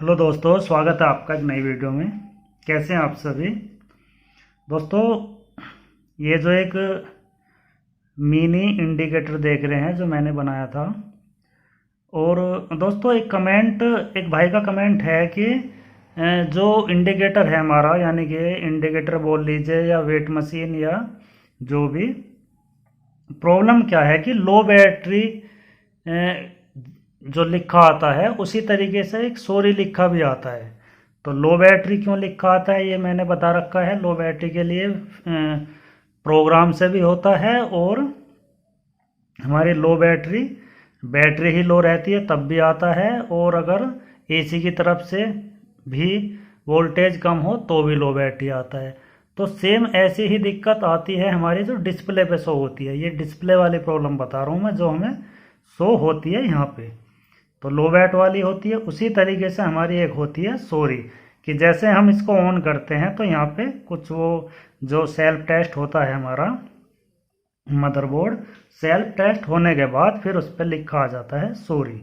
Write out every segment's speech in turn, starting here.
Hello दोस्तों, स्वागत है आपका एक नई वीडियो में। कैसे हैं आप सभी दोस्तों। ये जो एक मिनी इंडिकेटर देख रहे हैं जो मैंने बनाया था। और दोस्तों एक भाई का कमेंट है कि जो इंडिकेटर है हमारा, यानी कि इंडिकेटर बोल लीजिए या वेट मशीन या जो भी, प्रॉब्लम क्या है कि लो बैटरी जो लिखा आता है उसी तरीके से एक सॉरी लिखा भी आता है। तो लो बैटरी क्यों लिखा आता है ये मैंने बता रखा है। लो बैटरी के लिए प्रोग्राम से भी होता है, और हमारी लो बैटरी ही लो रहती है तब भी आता है, और अगर एसी की तरफ से भी वोल्टेज कम हो तो भी लो बैटरी आता है। तो सेम ऐसी ही दिक्कत आती है हमारी जो डिस्प्ले पे शो होती है। ये डिस्प्ले वाली प्रॉब्लम बता रहा हूँ मैं, जो हमें शो होती है यहाँ पे। तो लो बैट वाली होती है, उसी तरीके से हमारी एक होती है सॉरी, कि जैसे हम इसको ऑन करते हैं तो यहाँ पे कुछ वो जो सेल्फ टेस्ट होता है हमारा मदरबोर्ड, सेल्फ टेस्ट होने के बाद फिर उस पर लिखा आ जाता है सॉरी।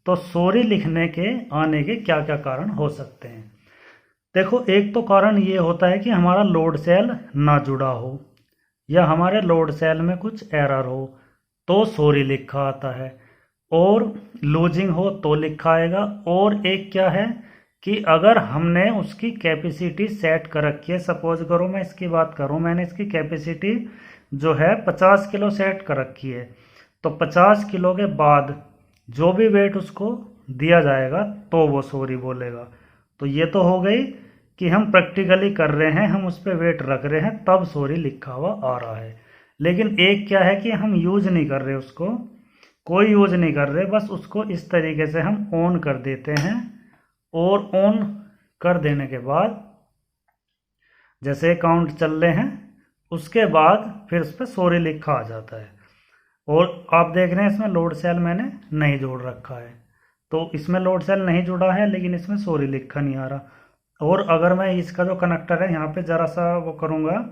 तो सॉरी लिखने के आने के क्या क्या कारण हो सकते हैं। देखो, एक तो कारण ये होता है कि हमारा लोड सेल ना जुड़ा हो, या हमारे लोड सेल में कुछ एरर हो तो सॉरी लिखा आता है, और लूजिंग हो तो लिखा आएगा। और एक क्या है कि अगर हमने उसकी कैपेसिटी सेट कर रखी है, सपोज करो मैं इसकी बात करूं, मैंने इसकी कैपेसिटी जो है 50 किलो सेट कर रखी है, तो 50 किलो के बाद जो भी वेट उसको दिया जाएगा तो वो सॉरी बोलेगा। तो ये तो हो गई कि हम प्रैक्टिकली कर रहे हैं, हम उस पर वेट रख रहे हैं तब सॉरी लिखा हुआ आ रहा है। लेकिन एक क्या है कि हम यूज नहीं कर रहे उसको, कोई यूज नहीं कर रहे, बस उसको इस तरीके से हम ऑन कर देते हैं, और ऑन कर देने के बाद जैसे काउंट चल रहे हैं उसके बाद फिर उस पर सॉरी लिखा आ जाता है। और आप देख रहे हैं इसमें लोड सेल मैंने नहीं जोड़ रखा है, तो इसमें लोड सेल नहीं जुड़ा है लेकिन इसमें सॉरी लिखा नहीं आ रहा। और अगर मैं इसका जो कनेक्टर है यहाँ पे ज़रा सा वो करूँगा,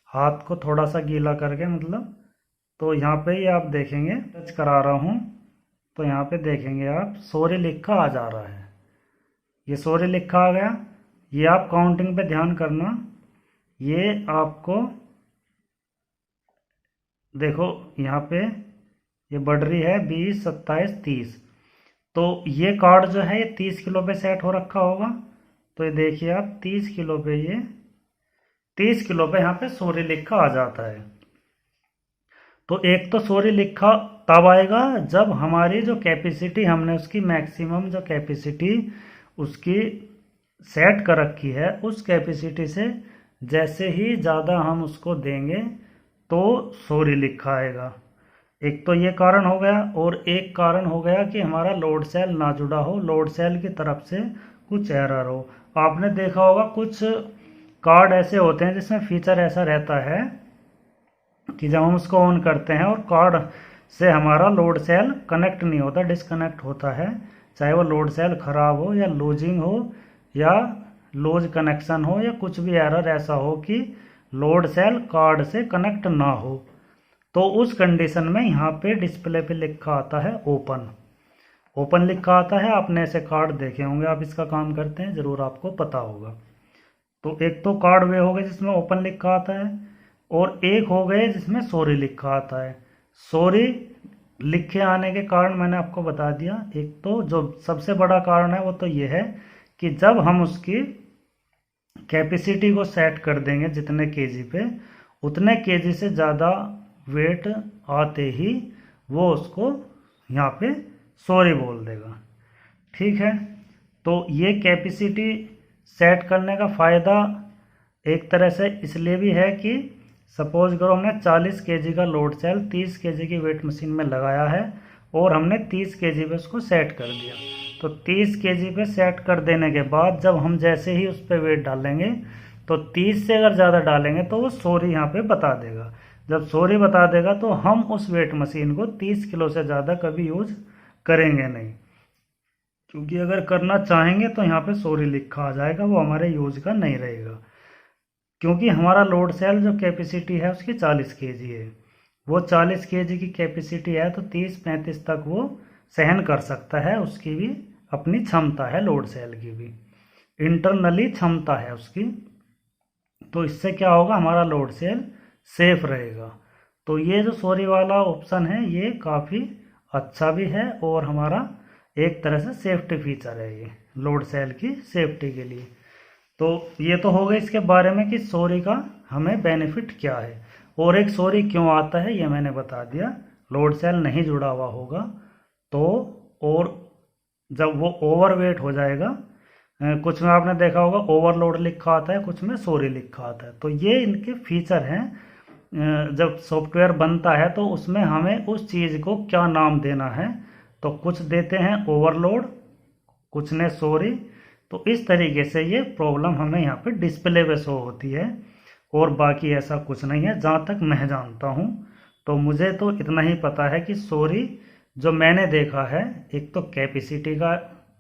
हाथ को थोड़ा सा गीला करके, मतलब, तो यहाँ पे ये आप देखेंगे, टच करा रहा हूँ तो यहाँ पे देखेंगे आप सॉरी लिखा आ जा रहा है। ये सॉरी लिखा आ गया। ये आप काउंटिंग पे ध्यान करना, ये आपको देखो यहाँ पे ये बढ़ रही है 20, 27, 30। तो ये कार्ड जो है ये 30 किलो पे सेट हो रखा होगा। तो ये देखिए आप 30 किलो पे, ये 30 किलो पे यहाँ पे सॉरी लिखा आ जाता है। तो एक तो सॉरी लिखा तब आएगा जब हमारी जो कैपेसिटी हमने उसकी मैक्सिमम जो कैपेसिटी उसकी सेट कर रखी है, उस कैपेसिटी से जैसे ही ज़्यादा हम उसको देंगे तो सॉरी लिखा आएगा। एक तो ये कारण हो गया, और एक कारण हो गया कि हमारा लोड सेल ना जुड़ा हो, लोड सेल की तरफ से कुछ एरर हो। आपने देखा होगा कुछ कार्ड ऐसे होते हैं जिसमें फीचर ऐसा रहता है कि जब हम उसको ऑन करते हैं और कार्ड से हमारा लोड सेल कनेक्ट नहीं होता, डिस्कनेक्ट होता है, चाहे वो लोड सेल खराब हो या लूजिंग हो या लूज कनेक्शन हो या कुछ भी एरर ऐसा हो कि लोड सेल कार्ड से कनेक्ट ना हो, तो उस कंडीशन में यहाँ पे डिस्प्ले पे लिखा आता है ओपन। ओपन लिखा आता है। आपने ऐसे कार्ड देखे होंगे, आप इसका काम करते हैं, ज़रूर आपको पता होगा। तो एक तो कार्ड वे हो गए जिसमें ओपन लिखा आता है, और एक हो गए जिसमें सॉरी लिखा आता है। सॉरी लिखे आने के कारण मैंने आपको बता दिया। एक तो जो सबसे बड़ा कारण है वो तो ये है कि जब हम उसकी कैपेसिटी को सेट कर देंगे जितने केजी पे, उतने केजी से ज़्यादा वेट आते ही वो उसको यहाँ पे सॉरी बोल देगा। ठीक है, तो ये कैपेसिटी सेट करने का फ़ायदा एक तरह से इसलिए भी है कि सपोज करो हमने 40 केजी का लोड सेल 30 केजी की वेट मशीन में लगाया है, और हमने 30 केजी पे उसको सेट कर दिया। तो 30 केजी पे सेट कर देने के बाद जब हम जैसे ही उस पर वेट डालेंगे, तो 30 से अगर ज़्यादा डालेंगे तो वो सॉरी यहाँ पे बता देगा। जब सॉरी बता देगा तो हम उस वेट मशीन को 30 किलो से ज़्यादा कभी यूज करेंगे नहीं, क्योंकि अगर करना चाहेंगे तो यहाँ पे सॉरी लिखा आ जाएगा, वो हमारे यूज का नहीं रहेगा। क्योंकि हमारा लोड सेल जो कैपेसिटी है उसकी 40 केजी है, वो 40 केजी की कैपेसिटी है, तो 30-35 तक वो सहन कर सकता है, उसकी भी अपनी क्षमता है लोड सेल की भी, इंटरनली क्षमता है उसकी। तो इससे क्या होगा, हमारा लोड सेल सेफ रहेगा। तो ये जो सॉरी वाला ऑप्शन है ये काफ़ी अच्छा भी है और हमारा एक तरह से सेफ्टी फीचर है ये लोड सेल की सेफ्टी के लिए। तो ये तो हो गया इसके बारे में कि सॉरी का हमें बेनिफिट क्या है और एक सॉरी क्यों आता है ये मैंने बता दिया। लोड सेल नहीं जुड़ा हुआ होगा तो, और जब वो ओवरवेट हो जाएगा, कुछ में आपने देखा होगा ओवरलोड लिखा आता है, कुछ में सॉरी लिखा आता है। तो ये इनके फीचर हैं। जब सॉफ्टवेयर बनता है तो उसमें हमें उस चीज़ को क्या नाम देना है, तो कुछ देते हैं ओवरलोड, कुछ ने सॉरी। तो इस तरीके से ये प्रॉब्लम हमें यहाँ पे डिस्प्ले पे शो होती है और बाकी ऐसा कुछ नहीं है जहाँ तक मैं जानता हूँ। तो मुझे तो इतना ही पता है कि सॉरी जो मैंने देखा है, एक तो कैपेसिटी का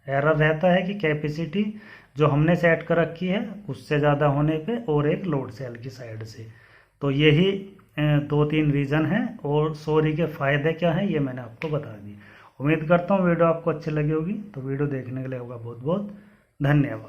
एरर रहता है कि कैपेसिटी जो हमने सेट कर रखी है उससे ज़्यादा होने पे, और एक लोड सेल की साइड से। तो यही 2-3 रीज़न हैं और सॉरी के फ़ायदे क्या हैं ये मैंने आपको बता दिए। उम्मीद करता हूँ वीडियो आपको अच्छी लगी होगी। तो वीडियो देखने के लिए होगा बहुत बहुत धन्यवाद।